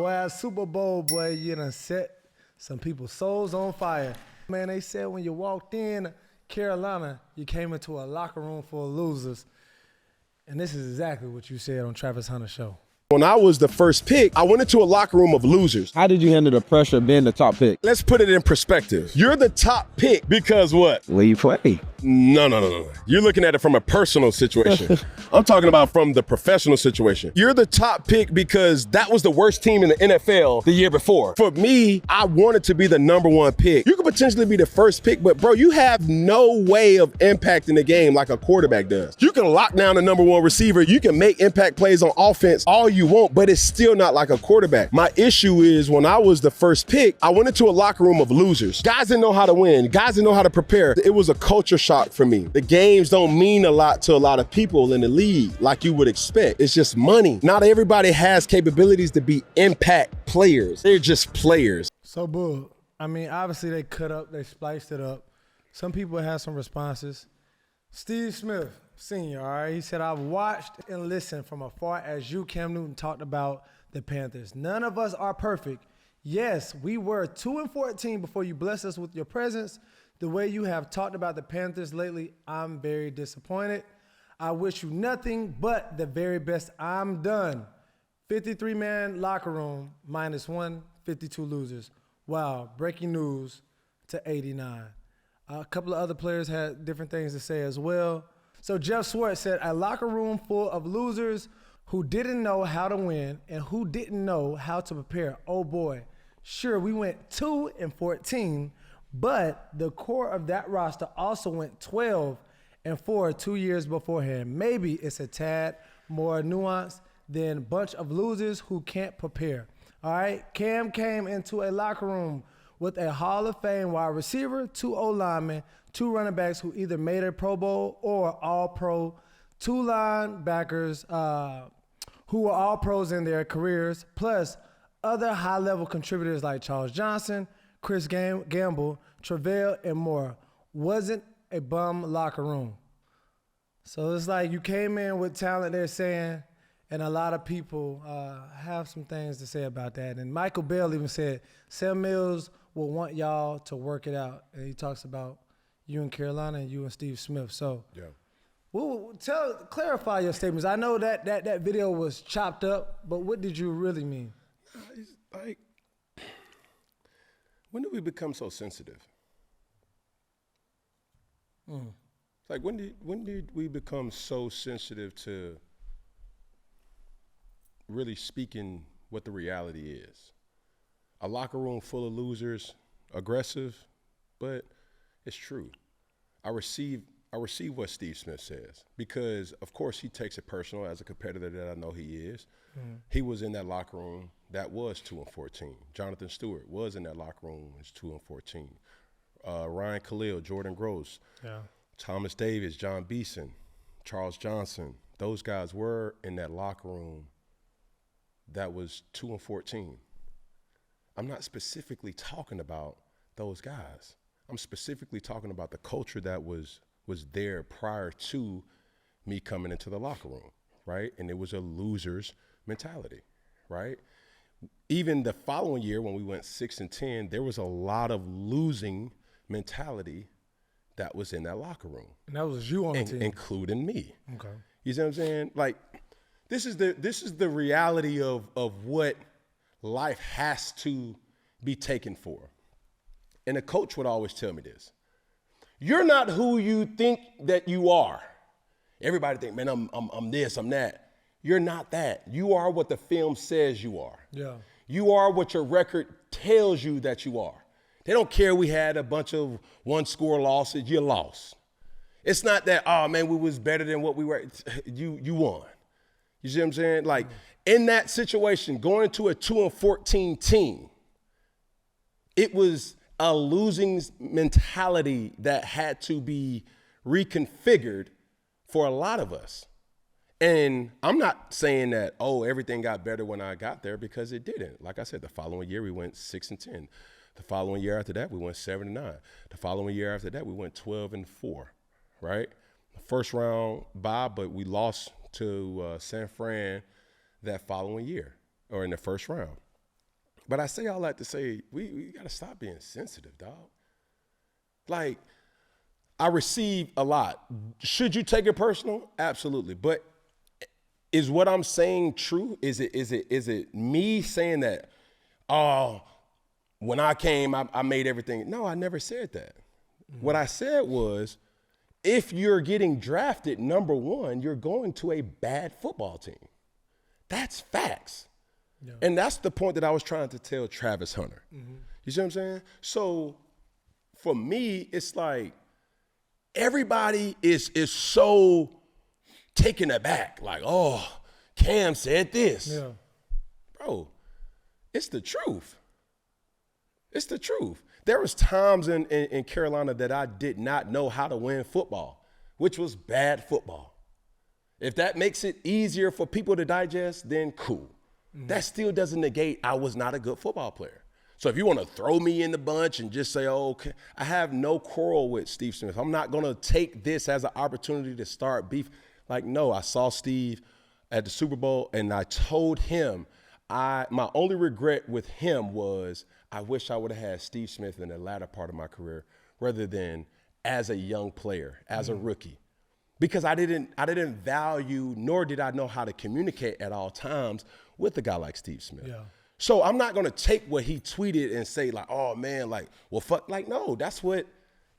boy, at Super Bowl, boy, you done set some people's souls on fire. Man, they said when you walked in Carolina, you came into a locker room full of losers. And this is exactly what you said on Travis Hunter's show. When I was the first pick, I went into a locker room of losers. How did you handle the pressure of being the top pick? Let's put it in perspective. You're the top pick because what? Where you play? No. You're looking at it from a personal situation. I'm talking about from the professional situation. You're the top pick because that was the worst team in the NFL the year before. For me, I wanted to be the number one pick. You could potentially be the first pick, but bro, you have no way of impacting the game like a quarterback does. You can lock down the number one receiver. You can make impact plays on offense all you want, but it's still not like a quarterback. My issue is when I was the first pick, I went into a locker room of losers. Guys didn't know how to win. Guys didn't know how to prepare. It was a culture shock for me. The games don't mean a lot to a lot of people in the league like you would expect. It's just money. Not everybody has capabilities to be impact players. They're just players. So, boo, I mean, obviously they cut up, they spliced it up. Some people had some responses. Steve Smith, Sr., all right, he said, I've watched and listened from afar as you, Cam Newton, talked about the Panthers. None of us are perfect. Yes, we were 2-14 before you blessed us with your presence. The way you have talked about the Panthers lately, I'm very disappointed. I wish you nothing but the very best. I'm done. 53-man locker room, -1, 52 losers. Wow, breaking news to 89. A couple of other players had different things to say as well. So Jeff Swartz said, a locker room full of losers who didn't know how to win and who didn't know how to prepare. Oh boy, sure, we went 2-14, but the core of that roster also went 12-4 2 years beforehand. Maybe it's a tad more nuanced than a bunch of losers who can't prepare. All right, Cam came into a locker room with a Hall of Fame wide receiver, 2 O-linemen, 2 running backs who either made a Pro Bowl or All-Pro, 2 linebackers who were All-Pros in their careers, plus other high-level contributors like Charles Johnson, Chris Gamble, Travell, and more. Wasn't a bum locker room. So it's like you came in with talent, they're saying, and a lot of people have some things to say about that. And Michael Bell even said, Sam Mills will want y'all to work it out. And he talks about you in Carolina and you and Steve Smith. So yeah. Well, clarify your statements. I know that video was chopped up, but what did you really mean? It's like, when did we become so sensitive? Like, when did we become so sensitive to really speaking what the reality is? A locker room full of losers, aggressive, but it's true. I receive what Steve Smith says because, of course, he takes it personal as a competitor that I know he is. He was in that locker room that was 2-14. Jonathan Stewart was in that locker room was 2-14. Ryan Khalil, Jordan Gross, Thomas Davis, John Beeson, Charles Johnson, those guys were in that locker room that was 2-14. I'm not specifically talking about those guys. I'm specifically talking about the culture that was there prior to me coming into the locker room, right? And it was a loser's mentality, right? Even the following year when we went 6-10, there was a lot of losing mentality that was in that locker room. And that was you on the team. Including me. Okay. You see what I'm saying? Like, this is the reality of what life has to be taken for. And a coach would always tell me this. You're not who you think that you are. Everybody think, man, I'm this, I'm that. You're not that. You are what the film says you are. Yeah. You are what your record tells you that you are. They don't care we had a bunch of one-score losses. You lost. It's not that, oh, man, we was better than what we were. You won. You see what I'm saying? Like, in that situation, going into a 2-14 team, it was a losing mentality that had to be reconfigured for a lot of us. And I'm not saying that, oh, everything got better when I got there, because it didn't. Like I said, the following year we went 6-10. The following year after that, we went 7-9. The following year after that, we went 12-4, right? First round bye, but we lost to San Fran that following year, or in the first round. But I say all that to say we got to stop being sensitive, dog. Like, I receive a lot. Should you take it personal? Absolutely. But is what I'm saying true? Is it me saying that, oh, when I came, I made everything? No, I never said that. What I said was, if you're getting drafted number one, you're going to a bad football team. That's facts. Yeah. And that's the point that I was trying to tell Travis Hunter. You see what I'm saying? So for me, it's like everybody is so taken aback. Like, oh, Cam said this. Yeah. Bro, it's the truth. It's the truth. There was times in Carolina that I did not know how to win football, which was bad football. If that makes it easier for people to digest, then cool. That still doesn't negate I was not a good football player. So if you want to throw me in the bunch and just say, oh, okay, I have no quarrel with Steve Smith. I'm not going to take this as an opportunity to start beef. Like, no, I saw Steve at the Super Bowl, and I told him my only regret with him was I wish I would have had Steve Smith in the latter part of my career rather than as a young player, as a rookie. Because I didn't value, nor did I know how to communicate at all times with a guy like Steve Smith. Yeah. So I'm not gonna take what he tweeted and say like, oh man, like, well, fuck, like, no, that's what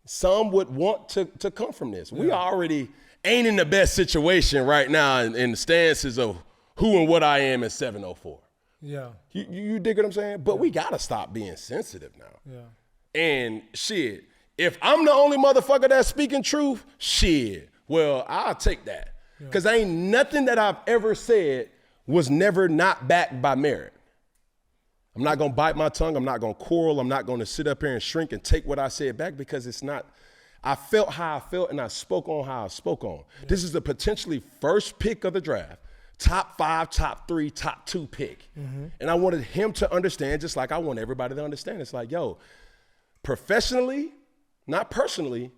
some would want to come from this. Yeah. We already ain't in the best situation right now in the stances of who and what I am in 704. Yeah. You dig what I'm saying? But we gotta stop being sensitive now. Yeah. And shit, if I'm the only motherfucker that's speaking truth, shit, well, I'll take that. Because ain't nothing that I've ever said was never not backed by merit. I'm not gonna bite my tongue. I'm not gonna quarrel. I'm not gonna sit up here and shrink and take what I said back because it's not. I felt how I felt and I spoke on how I spoke on. Yeah. This is the potentially first pick of the draft. Top 5, top 3, top 2 pick. And I wanted him to understand, just like I want everybody to understand. It's like, yo, professionally, not personally,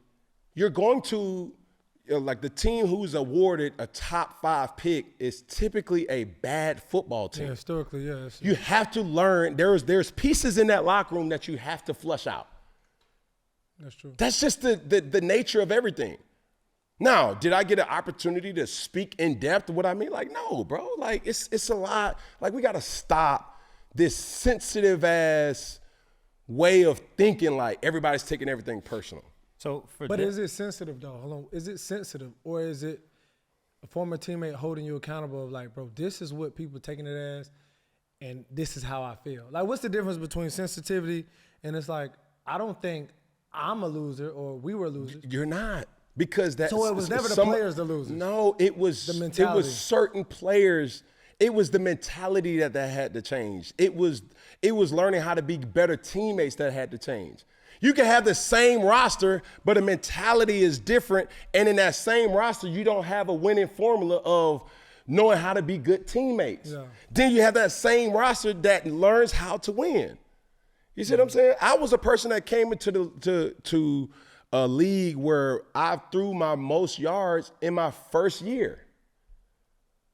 you're going to, like the team who's awarded a top 5 pick is typically a bad football team. Yeah, historically, yeah. You have to learn, there's pieces in that locker room that you have to flush out. That's true. That's just the nature of everything. Now, did I get an opportunity to speak in depth of what I mean? Like, no, bro. Like, it's a lot. Like, we got to stop this sensitive ass way of thinking like everybody's taking everything personal. So, but is it sensitive though? Hold on. Is it sensitive, or is it a former teammate holding you accountable of like, bro, this is what people taking it as, and this is how I feel? Like, what's the difference between sensitivity and it's like, I don't think I'm a loser or we were losers. You're not. Because that. So it was never the players the losers. No, it was the mentality. It was certain players. It was the mentality that had to change. It was learning how to be better teammates that had to change. You can have the same roster, but a mentality is different. And in that same roster, you don't have a winning formula of knowing how to be good teammates. Yeah. Then you have that same roster that learns how to win. You see what I'm saying? I was a person that came into a league where I threw my most yards in my first year,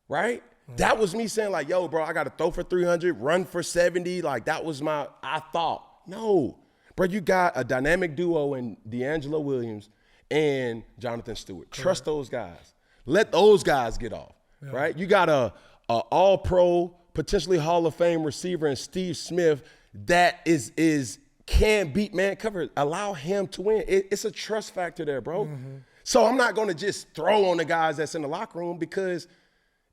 right? That was me saying like, yo, bro, I got to throw for 300, run for 70. Like that was I thought. No, bro, you got a dynamic duo in D'Angelo Williams and Jonathan Stewart. Correct. Trust those guys. Let those guys get off, right? You got a all-pro, potentially Hall of Fame receiver in Steve Smith that can beat man coverage. Allow him to win. It's a trust factor there, bro. So I'm not going to just throw on the guys that's in the locker room because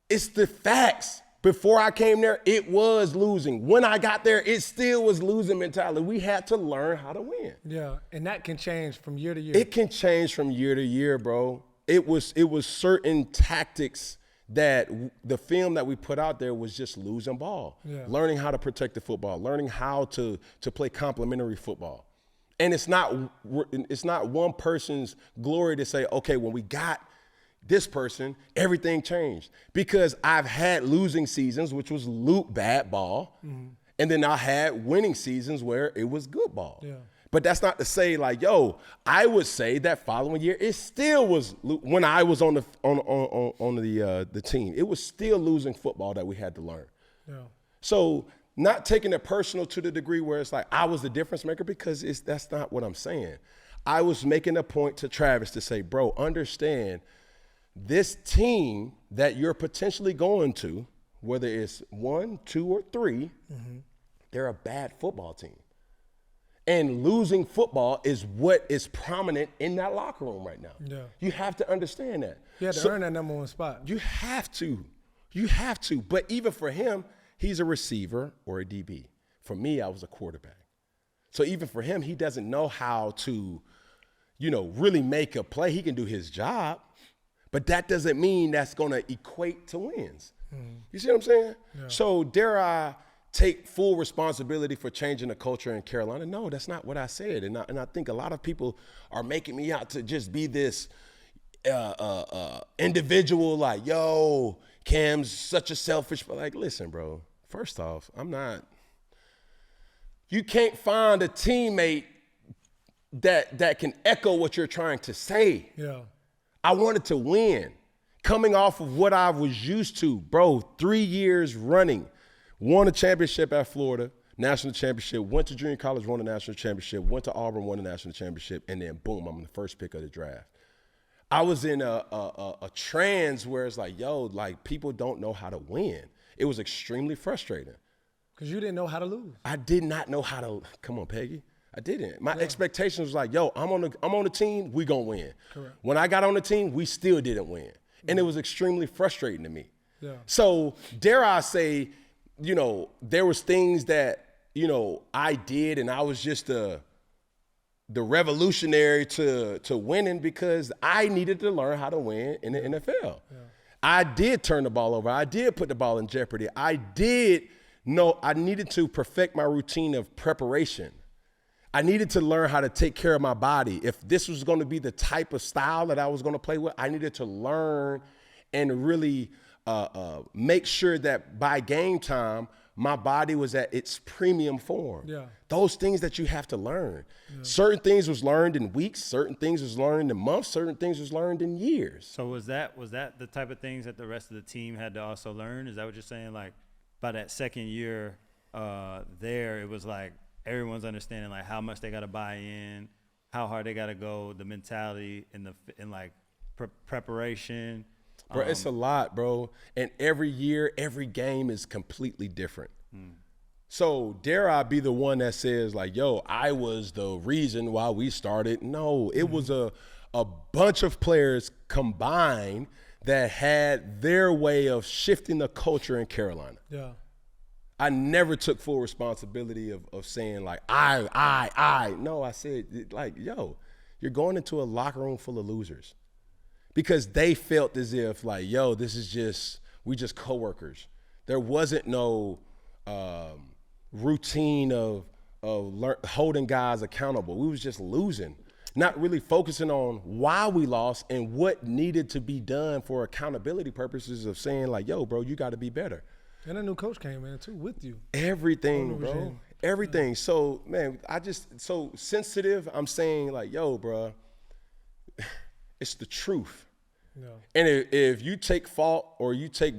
it's the facts. Before I came there, it was losing. When I got there, it still was losing mentality. We had to learn how to win. Yeah, and that can change from year to year. It can change from year to year, bro. It was certain tactics that the film that we put out there was just losing ball, learning how to protect the football, learning how to play complementary football. And it's not one person's glory to say, okay, when we got this person, everything changed. Because I've had losing seasons, which was bad ball, and then I had winning seasons where it was good ball. Yeah. But that's not to say like, yo, I would say that following year it still was when I was on the team. It was still losing football that we had to learn. Yeah. So not taking it personal to the degree where it's like I was the difference maker, because that's not what I'm saying. I was making a point to Travis to say, bro, understand this team that you're potentially going to, whether it's 1, 2, or 3, they're a bad football team. And losing football is what is prominent in that locker room right now. Yeah. You have to understand that. You had to earn that number 1 spot. You have to. You have to. But even for him, he's a receiver or a DB. For me, I was a quarterback. So even for him, he doesn't know how to, really make a play. He can do his job, but that doesn't mean that's going to equate to wins. You see what I'm saying? Yeah. So dare I take full responsibility for changing the culture in Carolina? No, that's not what I said. And I think a lot of people are making me out to just be this individual, like, yo, Cam's such a selfish, but like, listen, bro, first off, I'm not, you can't find a teammate that can echo what you're trying to say. Yeah. I wanted to win. Coming off of what I was used to, bro, 3 years running, won a championship at Florida, national championship, went to junior college, won a national championship, went to Auburn, won a national championship, and then boom, I'm the first pick of the draft. I was in a trance where it's like, yo, like people don't know how to win. It was extremely frustrating. Because you didn't know how to lose. I did not know how to, come on, Peggy. I didn't. My expectations was like, yo, I'm on the team, we gonna win. Correct. When I got on the team, we still didn't win. And it was extremely frustrating to me. Yeah. So dare I say, there was things that, I did, and I was just the revolutionary to winning because I needed to learn how to win in the NFL. Yeah. I did turn the ball over. I did put the ball in jeopardy. I did know I needed to perfect my routine of preparation. I needed to learn how to take care of my body. If this was going to be the type of style that I was going to play with, I needed to learn and really make sure that by game time, my body was at its premium form. Yeah. Those things that you have to learn. Yeah. Certain things was learned in weeks, certain things was learned in months, certain things was learned in years. So was that the type of things that the rest of the team had to also learn? Is that what you're saying? Like by that second year there, it was like everyone's understanding like how much they got to buy in, how hard they got to go, the mentality and preparation. Bro, it's a lot, bro. And every year, every game is completely different. So dare I be the one that says like, yo, I was the reason why we started. No, it was a bunch of players combined that had their way of shifting the culture in Carolina. Yeah. I never took full responsibility of saying like, I. No, I said like, yo, you're going into a locker room full of losers. Because they felt as if like, yo, we just coworkers. There wasn't no routine of holding guys accountable. We was just losing, not really focusing on why we lost and what needed to be done for accountability purposes of saying like, yo, bro, you got to be better. And a new coach came in too with you. Everything, bro. Everything. So, man, so sensitive. I'm saying like, yo, bro, it's the truth. Yeah. And if you take fault or you take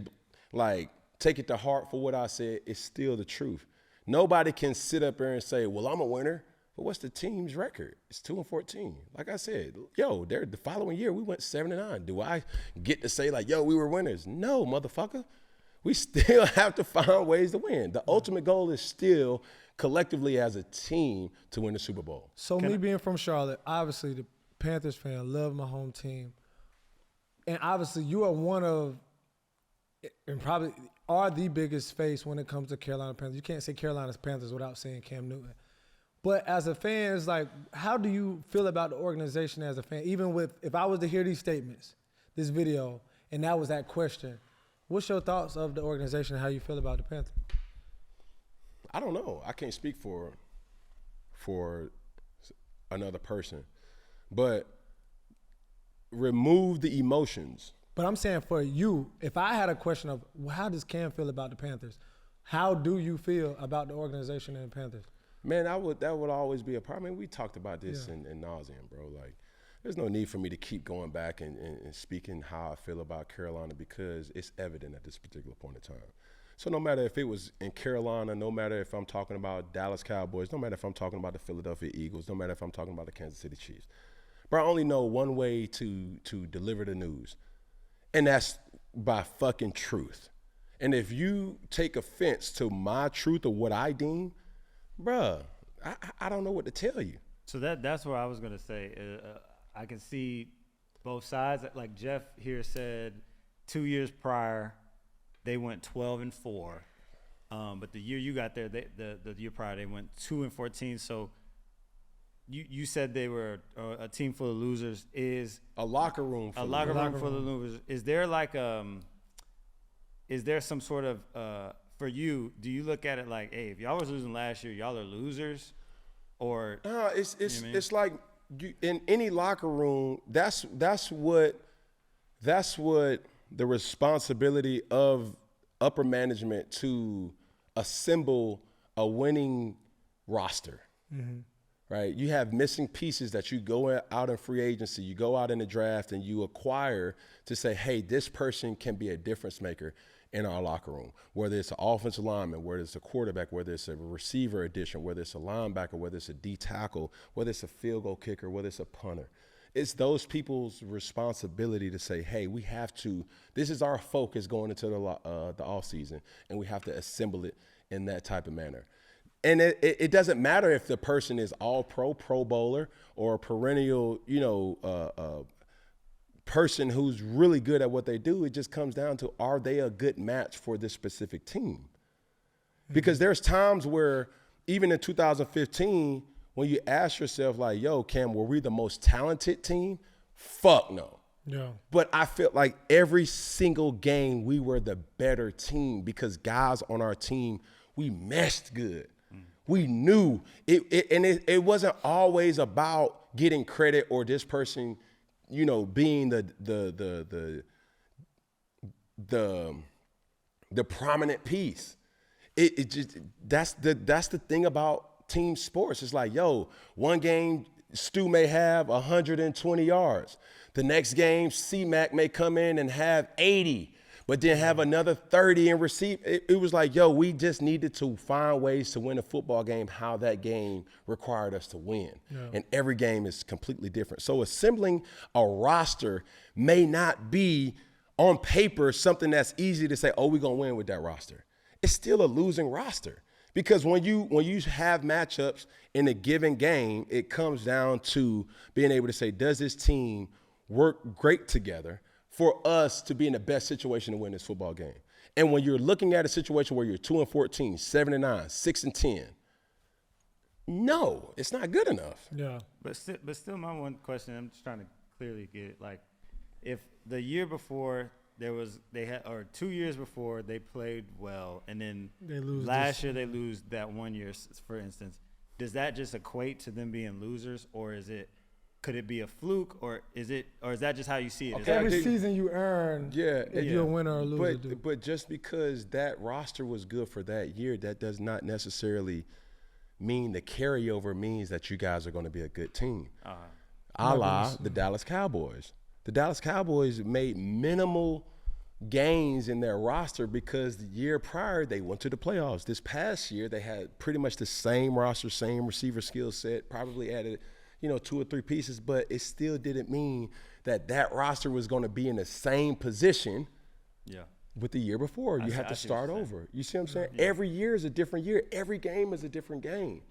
it to heart for what I said, it's still the truth. Nobody can sit up there and say, well, I'm a winner. But what's the team's record? It's 2-14. Like I said, yo, the following year we went 7-9. Do I get to say like, yo, we were winners? No, motherfucker. We still have to find ways to win. The ultimate goal is still collectively as a team to win the Super Bowl. So being from Charlotte, obviously the Panthers fan, love my home team. And obviously you are one of, and probably are the biggest face when it comes to Carolina Panthers. You can't say Carolina's Panthers without saying Cam Newton. But as a fan, it's like, how do you feel about the organization as a fan? Even if I was to hear these statements, this video, and that was that question, what's your thoughts of the organization and how you feel about the Panthers? I don't know. I can't speak for another person. But remove the emotions. But I'm saying for you, if I had a question of how does Cam feel about the Panthers, how do you feel about the organization and the Panthers? Man, that would always be a part. I mean, we talked about this in nauseam, bro. Like, there's no need for me to keep going back and speaking how I feel about Carolina because it's evident at this particular point in time. So no matter if it was in Carolina, no matter if I'm talking about Dallas Cowboys, no matter if I'm talking about the Philadelphia Eagles, no matter if I'm talking about the Kansas City Chiefs, bro, I only know one way to deliver the news, and that's by fucking truth. And if you take offense to my truth or what I deem, bruh, I don't know what to tell you. So that's what I was gonna say. I can see both sides. Like Jeff here said, 2 years prior, they went 12-4, but the year you got there, the year prior they went 2-14. So you said they were a team full of losers. Is A locker room full of losers. Is there like is there some sort of for you? Do you look at it like, hey, if y'all was losing last year, y'all are losers, or it's you know what I mean? it's like you, in any locker room. That's what the responsibility of upper management to assemble a winning roster. Mm-hmm. Right? You have missing pieces that you go out in free agency, you go out in the draft, and you acquire to say, hey, this person can be a difference maker in our locker room, whether it's an offensive lineman, whether it's a quarterback, whether it's a receiver addition, whether it's a linebacker, whether it's a D tackle, whether it's a field goal kicker, whether it's a punter. It's those people's responsibility to say, hey, we have to, this is our focus going into the off season, and we have to assemble it in that type of manner. And it doesn't matter if the person is all pro bowler, or a perennial, person who's really good at what they do. It just comes down to, are they a good match for this specific team? Because there's times where, even in 2015, when you ask yourself like, yo, Cam, were we the most talented team? Fuck no. Yeah. But I felt like every single game we were the better team, because guys on our team, we meshed good. We knew it, and it wasn't always about getting credit or this person, being the prominent piece. It just, that's the thing about team sports. It's like, yo, one game Stu may have 120 yards. The next game C-Mac may come in and have 80, but then have another 30 and receive. It was like, yo, we just needed to find ways to win a football game how that game required us to win. Yeah. And every game is completely different. So assembling a roster may not be on paper something that's easy to say, oh, we're going to win with that roster. It's still a losing roster. Because when you have matchups in a given game, it comes down to being able to say, does this team work great together for us to be in the best situation to win this football game? And when you're looking at a situation where you're 2-14, 7-9, 6-10, no, it's not good enough. Yeah. But still, my one question, I'm just trying to clearly get it. Like, if the year before or 2 years before they played well, and then they lose last year they lose that 1 year, for instance, does that just equate to them being losers, or could it be a fluke, or is that just how you see it? Okay, every season you earn, if you're a winner or a loser. But just because that roster was good for that year, that does not necessarily mean the carryover means that you guys are going to be a good team. A la the Dallas Cowboys. The Dallas Cowboys made minimal gains in their roster because the year prior they went to the playoffs. This past year they had pretty much the same roster, same receiver skill set, probably added 2 or 3 pieces, but it still didn't mean that roster was going to be in the same position with the year before. You have to start over. You see what I'm saying? Yeah. Every year is a different year. Every game is a different game.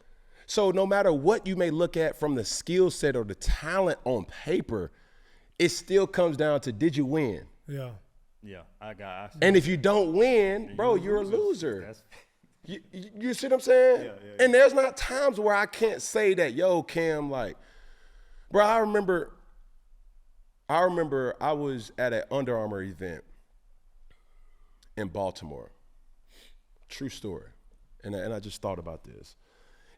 So no matter what you may look at from the skill set or the talent on paper, it still comes down to, did you win? Yeah. Yeah, and if you don't win, bro, you're a loser. You see what I'm saying? Yeah. And there's not times where I can't say that, yo, Cam, like, bro, I remember I was at an Under Armour event in Baltimore. True story. And I just thought about this.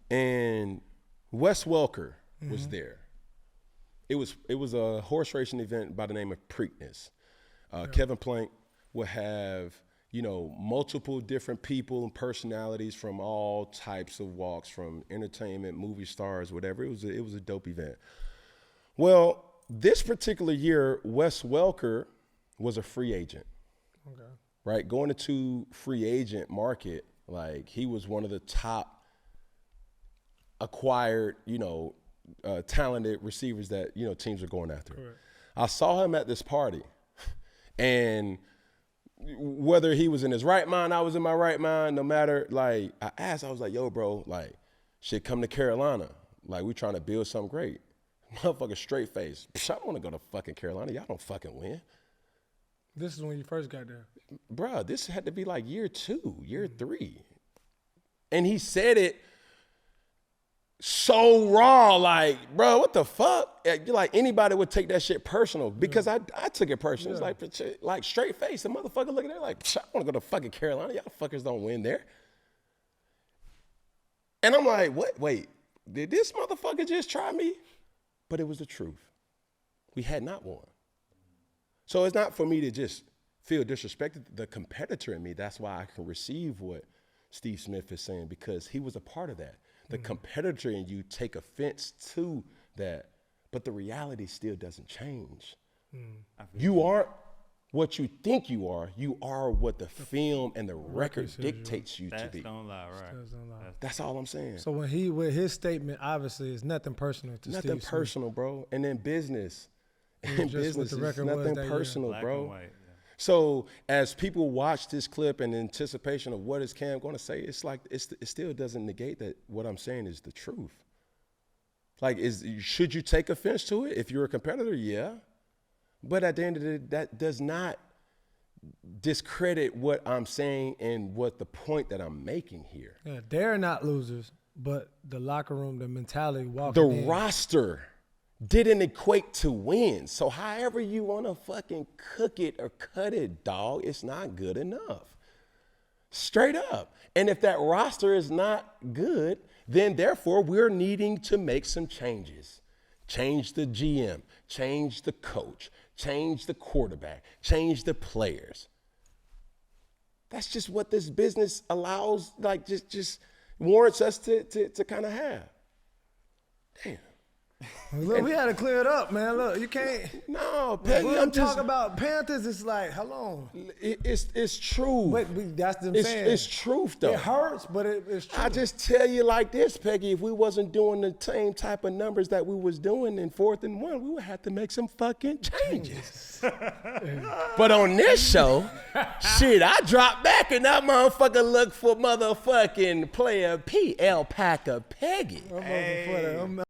And Wes Welker was there. It was a horse racing event by the name of Preakness. Kevin Plank would have, multiple different people and personalities from all types of walks, from entertainment, movie stars, whatever. It was a dope event. Well, this particular year, Wes Welker was a free agent. Okay. right? Going into free agent market, like he was one of the top acquired, talented receivers that, teams are going after. Correct. I saw him at this party, and whether he was in his right mind, I was in my right mind, no matter, like, I asked, I was like, yo, bro, like, shit, come to Carolina. Like, we trying to build something great. Motherfucker straight face. I don't want to go to fucking Carolina. Y'all don't fucking win. This is when you first got there. Bruh, this had to be like year 2, year 3. And he said it so raw, like, bro, what the fuck? Like, anybody would take that shit personal because I took it personal. It's like straight face. The motherfucker looking there like, I want to go to fucking Carolina. Y'all fuckers don't win there. And I'm like, what? Wait, did this motherfucker just try me? But it was the truth. We had not won. So it's not for me to just feel disrespected. The competitor in me, that's why I can receive what Steve Smith is saying, because he was a part of that. The competitor in you take offense to that, but the reality still doesn't change. You aren't what you think you are. You are what the film and the record dictates you to be. Stats don't lie, right? That's all I'm saying. So with his statement, obviously, it's nothing personal to Steve Nothing Smith. personal, bro. And in business, Just what the it's record was nothing that year. personal, Black bro. and white. Yeah. So as people watch this clip in anticipation of what is Cam going to say, it's like it still doesn't negate that what I'm saying is the truth. Like, should you take offense to it if you're a competitor? Yeah. But at the end of the day, that does not discredit what I'm saying and what the point that I'm making here. Yeah, they're not losers, but the locker room, the mentality The walking in. roster didn't equate to wins. So however you want to fucking cook it or cut it, dog, it's not good enough. Straight up. And if that roster is not good, then therefore we're needing to make some changes. Change the GM, change the coach, change the quarterback, change the players. That's just what this business allows, like just warrants us to kind of have. Damn. Look, we had to clear it up, man. Look, you can't. No, Peggy, When I'm we talk just. about Panthers, it's like, how long? It's true. But that's what I'm saying. It's truth though. It hurts, but it's true. I just tell you like this, Peggy. If we wasn't doing the same type of numbers that we was doing in 4th and 1, we would have to make some fucking changes. But on this show, shit, I dropped back and that motherfucker look for motherfucking player P, Alpaca Peggy. I'm over for that.